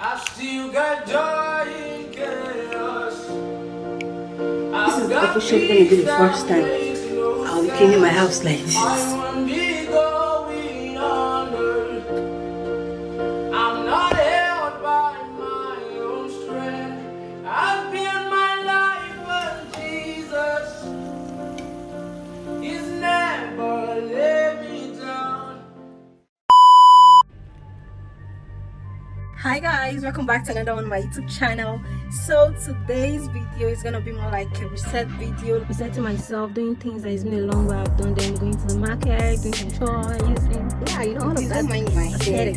I still got joy in chaos. This is officially going to be the first time I'll be cleaning my house like this. I won't be going under. I'm not held by my own strength. I've been my life on Jesus. He's never let me down. Hi guys, welcome back to another one on my YouTube channel. So today's video is gonna be more like a reset video, resetting myself, doing things that it's been a long while I've done, then going to the market, doing some chores, and yeah, you know, all of that. Don't mind my hair.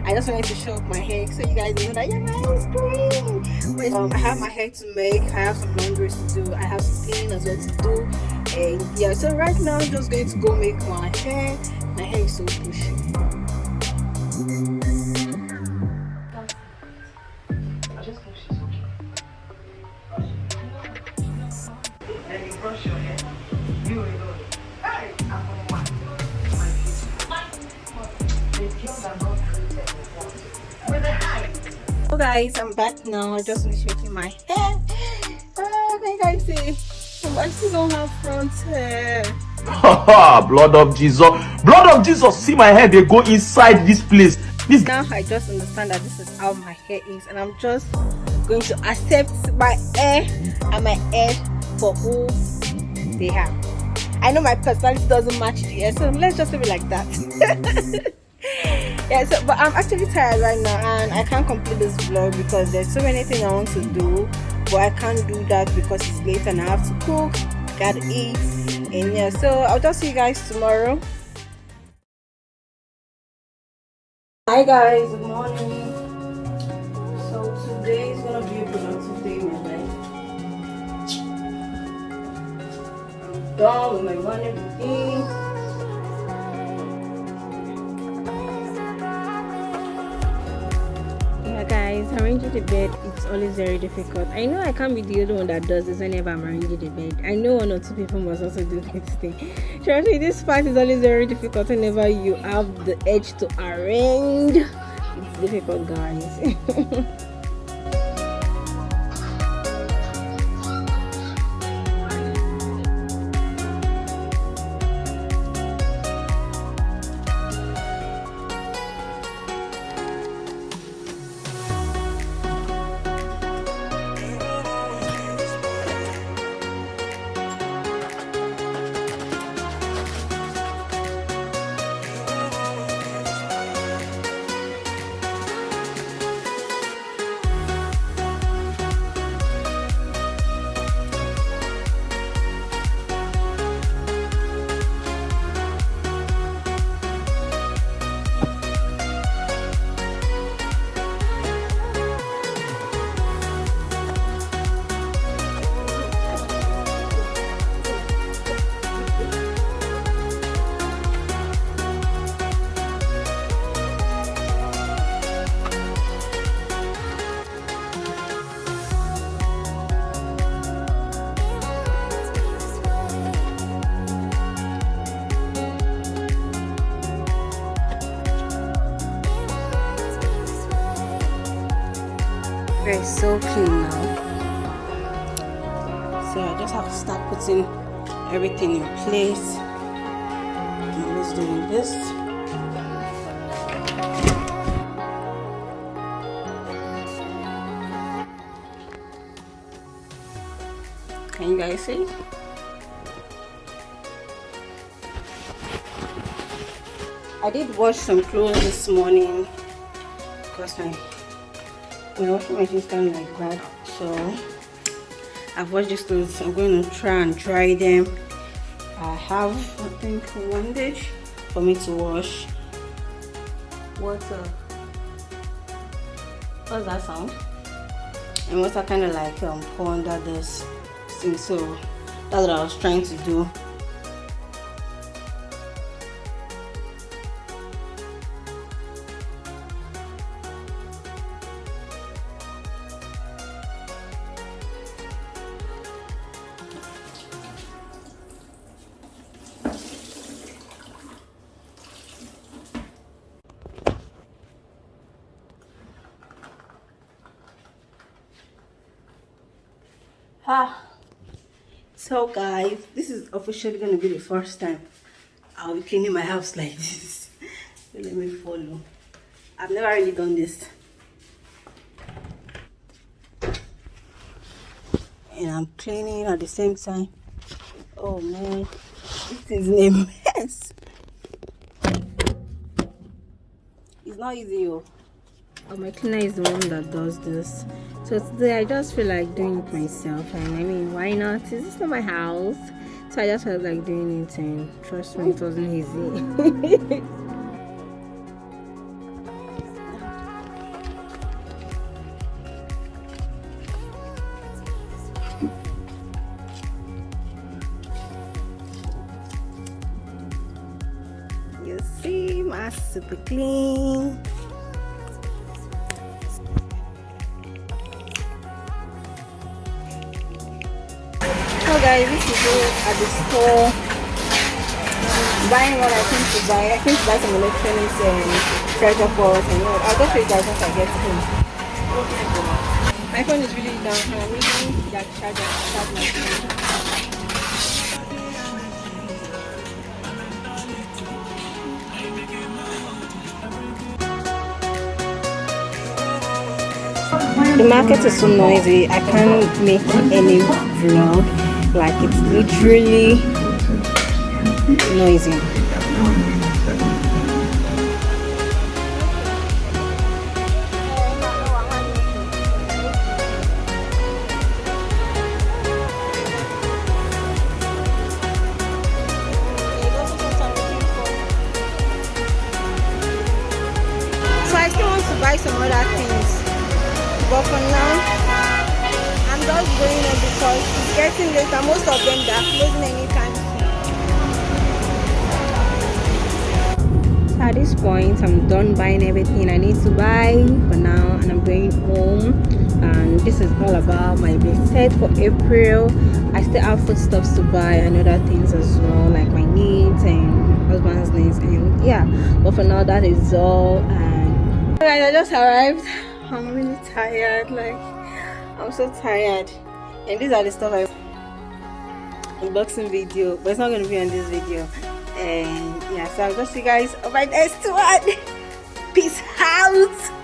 I just wanted to show up my hair so you guys know that yeah, my hair is green. I have my hair to make, I have some laundry to do, I have some cleaning as well to do, and yeah, so right now I'm just going to go make my hair. My hair is so bushy. Brush your hair. You will know. Hey, I'm on my with a high. So guys, I'm back now. I just finished making my hair. Can you guys see? I still don't have front hair. Blood of Jesus. Blood of Jesus. See my hair, they go inside this place. This Now I just understand that this is how my hair is, and I'm just going to accept my hair and my hair for who they have. I know my personality doesn't match the hair, so let's just leave it like that. Yeah, so but I'm actually tired right now and I can't complete this vlog because there's so many things I want to do, but I can't do that because it's late and I have to cook, gotta eat, and yeah, so I'll just see you guys tomorrow. Hi guys, good morning. So today is gonna be a productive day with me. I'm done with my morning routine. Yeah guys, arranging the bed, it's always very difficult. I know I can't be the only one that does this whenever I'm arranging the bed. I know one or two people must also do this thing. Trust me, this part is always very difficult whenever you have the edge to arrange. It's difficult guys. It's so clean now, so I just have to start putting everything in place. I'm always doing this. Can you guys see? I did wash some clothes this morning because my washing machine is kind of like bad, so I've washed these clothes. I'm going to try and dry them. I have, I think, one dish for me to wash. What's that sound? And water kind of like pour under this thing, so that's what I was trying to do. So guys, this is officially going to be the first time I'll be cleaning my house like this. So let me follow. I've never really done this. And I'm cleaning at the same time. Oh man, this is a mess. It's not easy, oh. My cleaner is the one that does this. So today I just feel like doing it myself, and I mean, why not? Is this not my house? So I just felt like doing it, and trust me, it wasn't easy. You see, my super clean. So guys, this is it at the store. Buying what I came to buy. I came to buy some electronics and treasure pots and all. I'll just show you guys once I get home. My phone is really down, so I'm using that charger to charge my phone. The market is so noisy, I can't make any vlog. Like, it's literally noisy. So I still want to buy some other things. But for now, I'm just going on because it's getting late and most of them they are closing anytime soon. So at this point, I'm done buying everything I need to buy for now, and I'm going home. And this is all about my visit for April. I still have foodstuffs to buy and other things as well, like my needs and husband's needs, and yeah. But for now, that is all. And guys, I just arrived. I'm really tired, like I'm so tired, and these are the stuff I unboxing video, but it's not going to be on this video. And yeah, so I'll just see you guys on my next one. Peace out.